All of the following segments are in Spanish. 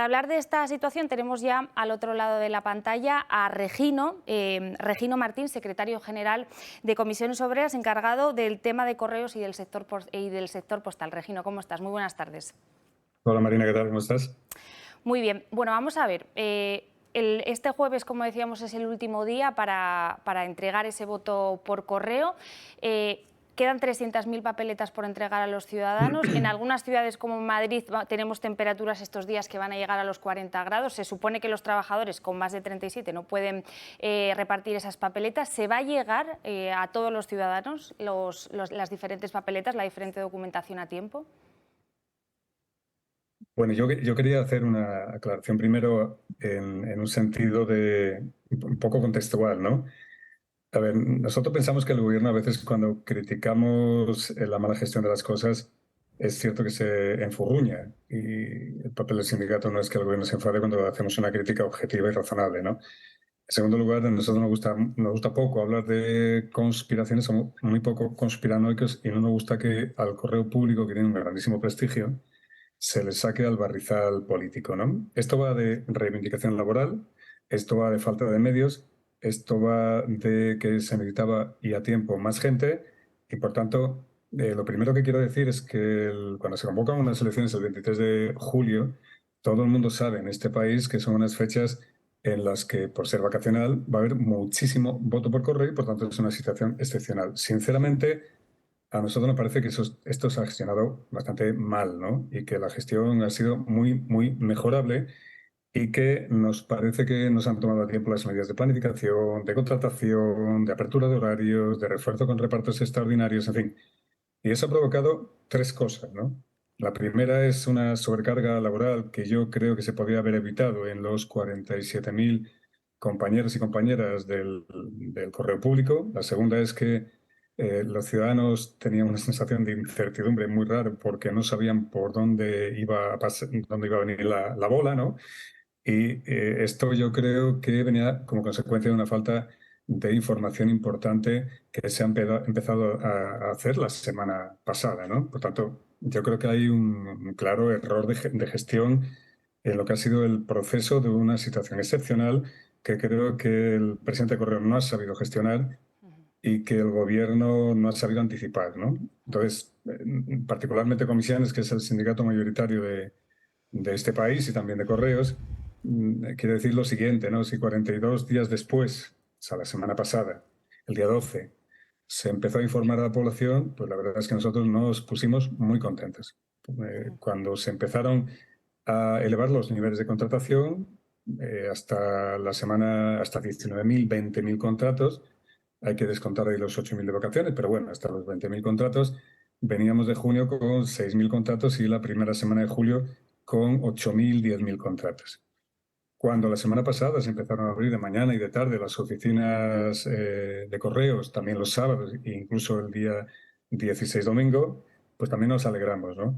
para hablar de esta situación tenemos ya al otro lado de la pantalla a Regino Martín, secretario general de Comisiones Obreras, encargado del tema de correos y del sector postal. Regino, ¿cómo estás? Muy buenas tardes. Hola Marina, ¿qué tal? ¿Cómo estás? Muy bien. Bueno, vamos a ver. Este jueves, como decíamos, es el último día para entregar ese voto por correo. Quedan 300.000 papeletas por entregar a los ciudadanos. En algunas ciudades como Madrid tenemos temperaturas estos días que van a llegar a los 40 grados. Se supone que los trabajadores con más de 37 no pueden repartir esas papeletas. ¿Se va a llegar a todos los ciudadanos las diferentes papeletas, la diferente documentación a tiempo? Bueno, yo quería hacer una aclaración primero en un sentido un poco contextual, ¿no? A ver, nosotros pensamos que el gobierno a veces cuando criticamos la mala gestión de las cosas es cierto que se enfurruña y el papel del sindicato no es que el gobierno se enfade cuando hacemos una crítica objetiva y razonable, ¿no? En segundo lugar, a nosotros nos gusta poco hablar de conspiraciones, somos muy poco conspiranoicos y no nos gusta que al correo público, que tiene un grandísimo prestigio, se le saque al barrizal político, ¿no? Esto va de reivindicación laboral, esto va de falta de medios, esto va de que se necesitaba y a tiempo más gente y, por tanto, lo primero que quiero decir es que cuando se convocan unas elecciones el 23 de julio, todo el mundo sabe en este país que son unas fechas en las que, por ser vacacional, va a haber muchísimo voto por correo y, por tanto, es una situación excepcional. Sinceramente, a nosotros nos parece que esto se ha gestionado bastante mal, ¿no? Y que la gestión ha sido muy mejorable y que nos parece que nos han tomado a tiempo las medidas de planificación, de contratación, de apertura de horarios, de refuerzo con repartos extraordinarios, en fin. Y eso ha provocado tres cosas, ¿no? La primera es una sobrecarga laboral que yo creo que se podría haber evitado en los 47.000 compañeros y compañeras del correo público. La segunda es que los ciudadanos tenían una sensación de incertidumbre muy rara porque no sabían por dónde iba dónde iba a venir la bola, ¿no? Y esto yo creo que venía como consecuencia de una falta de información importante que se ha empezado a hacer la semana pasada, ¿no? Por tanto, yo creo que hay un claro error de gestión en lo que ha sido el proceso de una situación excepcional que creo que el presidente Correo no ha sabido gestionar y que el gobierno no ha sabido anticipar, ¿no? Entonces, particularmente Comisiones, que es el sindicato mayoritario de este país y también de Correos, quiere decir lo siguiente, ¿no? Si 42 días después, o sea, la semana pasada, el día 12, se empezó a informar a la población, pues la verdad es que nosotros nos pusimos muy contentos. Cuando se empezaron a elevar los niveles de contratación, hasta 19.000, 20.000 contratos, hay que descontar ahí los 8.000 de vacaciones, pero bueno, hasta los 20.000 contratos, veníamos de junio con 6.000 contratos y la primera semana de julio con 8.000, 10.000 contratos. Cuando la semana pasada se empezaron a abrir de mañana y de tarde las oficinas de correos, también los sábados e incluso el día 16 domingo, pues también nos alegramos, ¿no?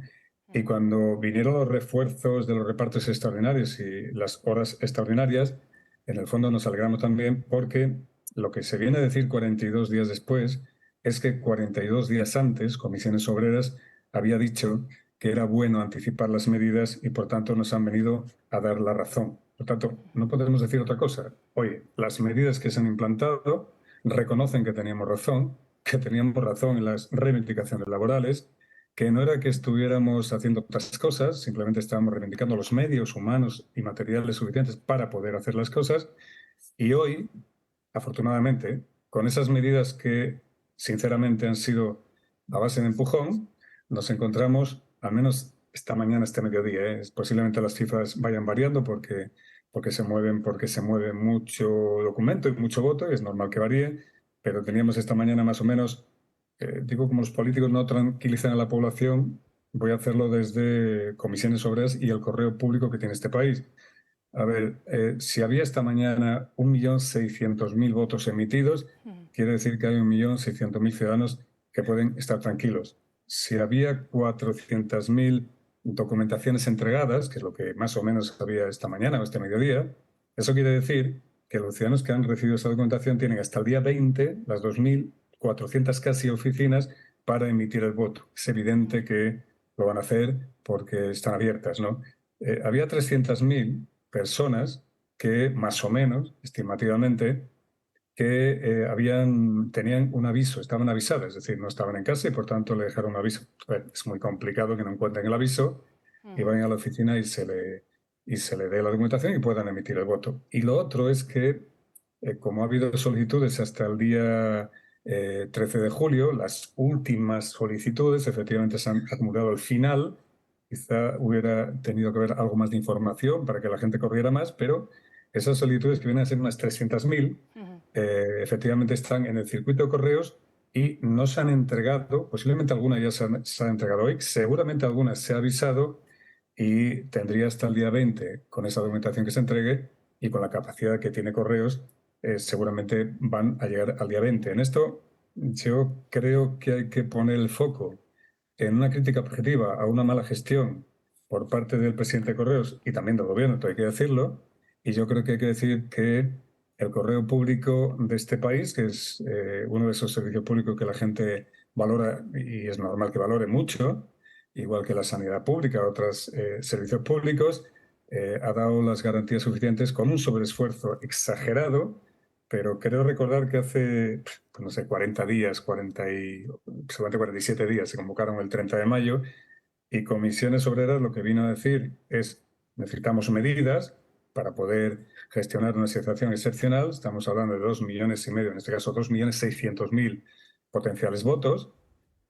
Y cuando vinieron los refuerzos de los repartos extraordinarios y las horas extraordinarias, en el fondo nos alegramos también porque lo que se viene a decir 42 días después es que 42 días antes Comisiones Obreras había dicho que era bueno anticipar las medidas y por tanto nos han venido a dar la razón. Por tanto, no podemos decir otra cosa. Oye, las medidas que se han implantado reconocen que teníamos razón en las reivindicaciones laborales, que no era que estuviéramos haciendo otras cosas, simplemente estábamos reivindicando los medios humanos y materiales suficientes para poder hacer las cosas. Y hoy, afortunadamente, con esas medidas que sinceramente han sido a base de empujón, nos encontramos, al menos esta mañana, este mediodía, posiblemente las cifras vayan variando porque se mueve mucho documento y mucho voto, y es normal que varíe, pero teníamos esta mañana más o menos, digo, como los políticos no tranquilizan a la población, voy a hacerlo desde Comisiones Obreras y el correo público que tiene este país. A ver, si había esta mañana 1.600.000 votos emitidos, quiere decir que hay 1.600.000 ciudadanos que pueden estar tranquilos. Si había 400.000 documentaciones entregadas, que es lo que más o menos había esta mañana o este mediodía, eso quiere decir que los ciudadanos que han recibido esa documentación tienen hasta el día 20 las 2.400 casi oficinas para emitir el voto. Es evidente que lo van a hacer porque están abiertas, ¿no? había 300.000 personas que, más o menos, estimativamente, que tenían un aviso, estaban avisadas, es decir, no estaban en casa y por tanto le dejaron un aviso. Es muy complicado que no encuentren el aviso y vayan a la oficina y se le dé la documentación y puedan emitir el voto. Y lo otro es que, como ha habido solicitudes hasta el día 13 de julio, las últimas solicitudes efectivamente se han acumulado al final. Quizá hubiera tenido que haber algo más de información para que la gente corriera más, pero esas solicitudes, que vienen a ser unas 300.000, efectivamente están en el circuito de correos y no se han entregado. Posiblemente alguna ya se han entregado hoy, seguramente algunas se ha avisado y tendría hasta el día 20 con esa documentación que se entregue y con la capacidad que tiene correos, seguramente van a llegar al día 20. En esto yo creo que hay que poner el foco en una crítica objetiva a una mala gestión por parte del presidente de Correos y también del gobierno, todo hay que decirlo, y yo creo que hay que decir que el correo público de este país, que es uno de esos servicios públicos que la gente valora y es normal que valore mucho, igual que la sanidad pública, otros servicios públicos, ha dado las garantías suficientes con un sobreesfuerzo exagerado, pero creo recordar que hace, pues no sé, 40 días, seguramente 47 días, se convocaron el 30 de mayo y Comisiones Obreras lo que vino a decir es: necesitamos medidas para poder gestionar una situación excepcional. Estamos hablando de 2,5 millones, en este caso 2,600,000 potenciales votos.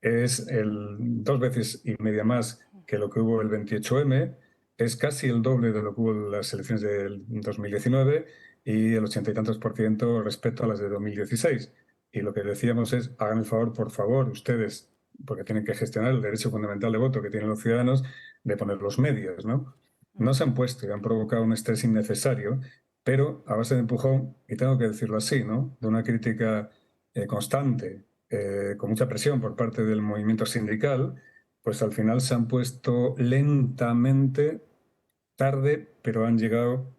Es 2,5 veces más que lo que hubo el 28M, es casi el doble de lo que hubo en las elecciones del 2019 y el 80 y tantos por ciento respecto a las de 2016. Y lo que decíamos es: hagan el favor, por favor, ustedes, porque tienen que gestionar el derecho fundamental de voto que tienen los ciudadanos, de poner los medios, ¿no? No se han puesto y han provocado un estrés innecesario, pero a base de empujón, y tengo que decirlo así, ¿no?, de una crítica constante, con mucha presión por parte del movimiento sindical, pues al final se han puesto lentamente, tarde, pero han llegado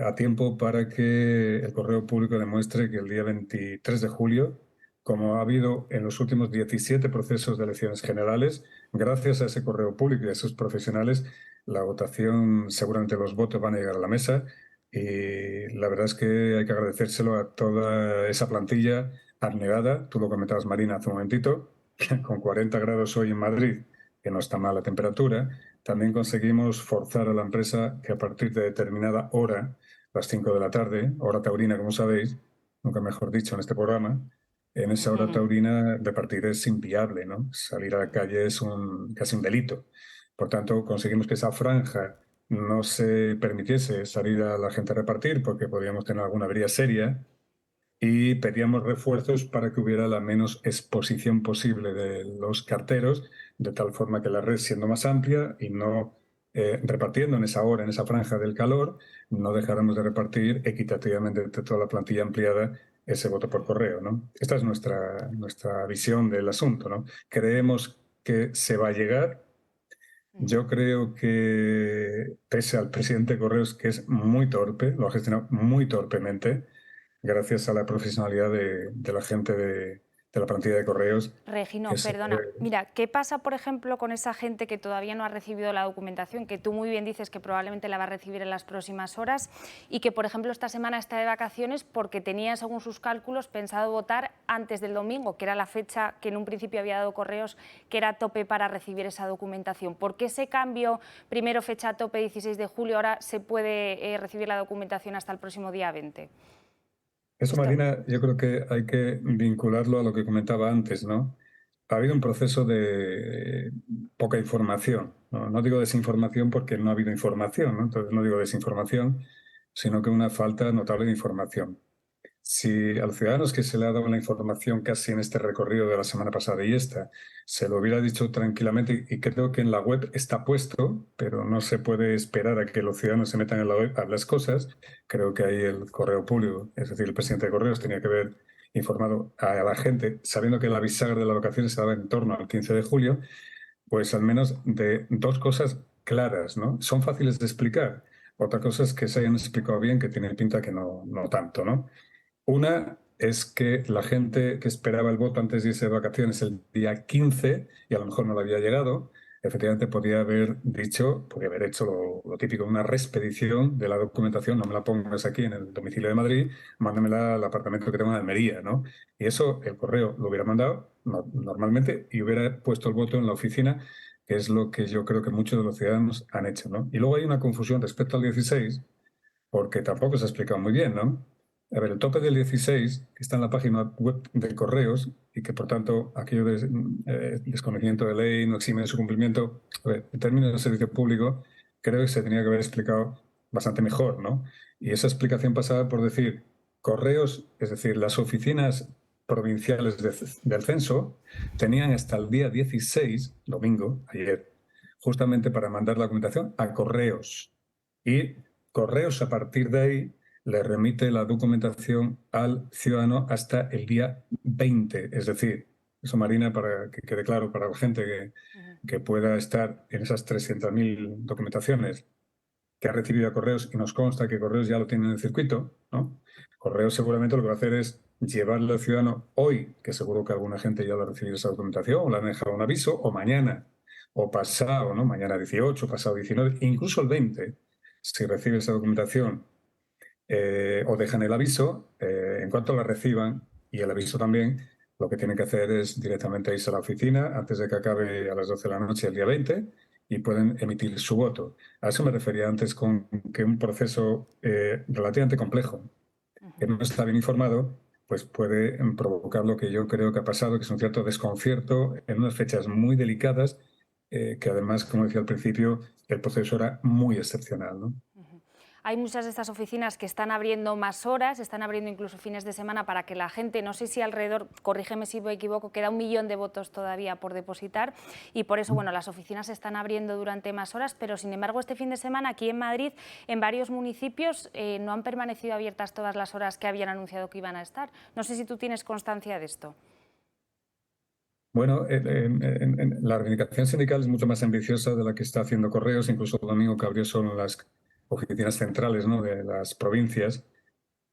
a tiempo para que el correo público demuestre que el día 23 de julio, como ha habido en los últimos 17 procesos de elecciones generales, gracias a ese correo público y a esos profesionales, la votación, seguramente los votos van a llegar a la mesa. Y la verdad es que hay que agradecérselo a toda esa plantilla abnegada. Tú lo comentabas, Marina, hace un momentito, con 40 grados hoy en Madrid, que no está mal la temperatura. También conseguimos forzar a la empresa que a partir de determinada hora, las 5 de la tarde, hora taurina, como sabéis, nunca mejor dicho en este programa, en esa hora taurina repartir es inviable, ¿no? Salir a la calle es casi un delito. Por tanto, conseguimos que esa franja no se permitiese salir a la gente a repartir porque podríamos tener alguna avería seria, y pedíamos refuerzos para que hubiera la menos exposición posible de los carteros, de tal forma que la red, siendo más amplia y no repartiendo en esa hora, en esa franja del calor, no dejáramos de repartir equitativamente entre toda la plantilla ampliada ese voto por correo, ¿no? Esta es nuestra visión del asunto, ¿no? Creemos que se va a llegar. Yo creo que, pese al presidente de Correos, que es muy torpe, lo ha gestionado muy torpemente, gracias a la profesionalidad de la gente de la plantilla de Correos. Regino, perdona, mira, ¿qué pasa, por ejemplo, con esa gente que todavía no ha recibido la documentación, que tú muy bien dices que probablemente la va a recibir en las próximas horas y que, por ejemplo, esta semana está de vacaciones porque tenía, según sus cálculos, pensado votar antes del domingo, que era la fecha que en un principio había dado Correos, que era tope para recibir esa documentación? ¿Por qué ese cambio, primero fecha tope 16 de julio, ahora se puede recibir la documentación hasta el próximo día 20? Eso, Marina, yo creo que hay que vincularlo a lo que comentaba antes, ¿no? Ha habido un proceso de poca información, ¿no? No digo desinformación porque no ha habido información, ¿no? Entonces no digo desinformación, sino que una falta notable de información. Si a los ciudadanos que se le ha dado la información casi en este recorrido de la semana pasada y esta, se lo hubiera dicho tranquilamente, y creo que en la web está puesto, pero no se puede esperar a que los ciudadanos se metan en la web a las cosas. Creo que ahí el correo público, es decir, el presidente de Correos, tenía que haber informado a la gente, sabiendo que la bisagra de las vacaciones se daba en torno al 15 de julio, pues al menos de dos cosas claras, ¿no? Son fáciles de explicar. Otra cosa es que se hayan explicado bien, que tiene pinta que no tanto, ¿no? Una es que la gente que esperaba el voto antes de irse de vacaciones el día 15, y a lo mejor no le había llegado, efectivamente podía haber hecho lo típico, una reexpedición de la documentación, no me la pongas aquí en el domicilio de Madrid, mándamela al apartamento que tengo en Almería, ¿no? Y eso el correo lo hubiera mandado normalmente y hubiera puesto el voto en la oficina, que es lo que yo creo que muchos de los ciudadanos han hecho, ¿no? Y luego hay una confusión respecto al 16, porque tampoco se ha explicado muy bien, ¿no? A ver, el tope del 16, que está en la página web de Correos, y que por tanto aquello de desconocimiento de ley no exime de su cumplimiento, a ver, en términos de servicio público, creo que se tenía que haber explicado bastante mejor, ¿no? Y esa explicación pasaba por decir, Correos, es decir, las oficinas provinciales del censo, tenían hasta el día 16, domingo, ayer, justamente para mandar la documentación a Correos. Y Correos, a partir de ahí, le remite la documentación al ciudadano hasta el día 20. Es decir, eso, Marina, para que quede claro para la gente que pueda estar en esas 300.000 documentaciones que ha recibido a Correos, y nos consta que Correos ya lo tiene en el circuito, ¿no? Correos seguramente lo que va a hacer es llevarle al ciudadano hoy, que seguro que alguna gente ya lo ha recibido esa documentación, o le han dejado un aviso, o mañana, o pasado, ¿no? Mañana 18, pasado 19, incluso el 20, si recibe esa documentación o dejan el aviso, en cuanto la reciban, y el aviso también, lo que tienen que hacer es directamente irse a la oficina antes de que acabe a las 12 de la noche el día 20 y pueden emitir su voto. A eso me refería antes con que un proceso relativamente complejo, que no está bien informado, pues puede provocar lo que yo creo que ha pasado, que es un cierto desconcierto en unas fechas muy delicadas, que además, como decía al principio, el proceso era muy excepcional, ¿no? Hay muchas de estas oficinas que están abriendo más horas, están abriendo incluso fines de semana para que la gente, no sé si alrededor, corrígeme si me equivoco, queda 1 millón de votos todavía por depositar y por eso, bueno, las oficinas se están abriendo durante más horas, pero sin embargo este fin de semana aquí en Madrid, en varios municipios, no han permanecido abiertas todas las horas que habían anunciado que iban a estar. No sé si tú tienes constancia de esto. Bueno, la reivindicación sindical es mucho más ambiciosa de la que está haciendo Correos, incluso el domingo que abrió solo las oficinas centrales, ¿no?, de las provincias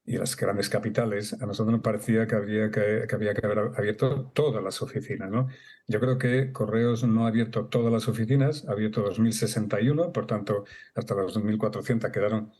y las grandes capitales. A nosotros nos parecía que había que haber abierto todas las oficinas, ¿no? Yo creo que Correos no ha abierto todas las oficinas, ha abierto 2.061, por tanto, hasta las 2.400 quedaron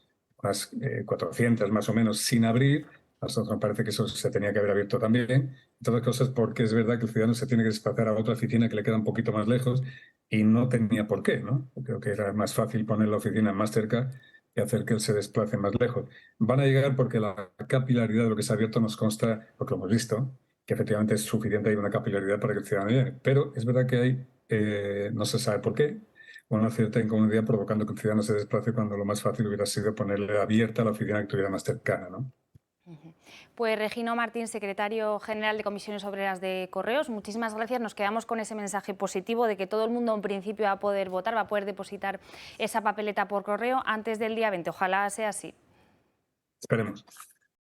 unas 400 más o menos sin abrir. A nosotros nos parece que eso se tenía que haber abierto también. Entre otras cosas porque es verdad que el ciudadano se tiene que desplazar a otra oficina que le queda un poquito más lejos y no tenía por qué, ¿no? Creo que era más fácil poner la oficina más cerca y hacer que él se desplace más lejos. Van a llegar porque la capilaridad de lo que se ha abierto nos consta, porque lo hemos visto, que efectivamente es suficiente, hay una capilaridad para que el ciudadano llegue. Pero es verdad que hay, no se sabe por qué, una cierta incomodidad provocando que el ciudadano se desplace cuando lo más fácil hubiera sido ponerle abierta la oficina que estuviera más cercana, ¿no? Pues Regino Martín, secretario general de Comisiones Obreras de Correos, muchísimas gracias. Nos quedamos con ese mensaje positivo de que todo el mundo en principio va a poder votar, va a poder depositar esa papeleta por correo antes del día 20. Ojalá sea así. Esperemos.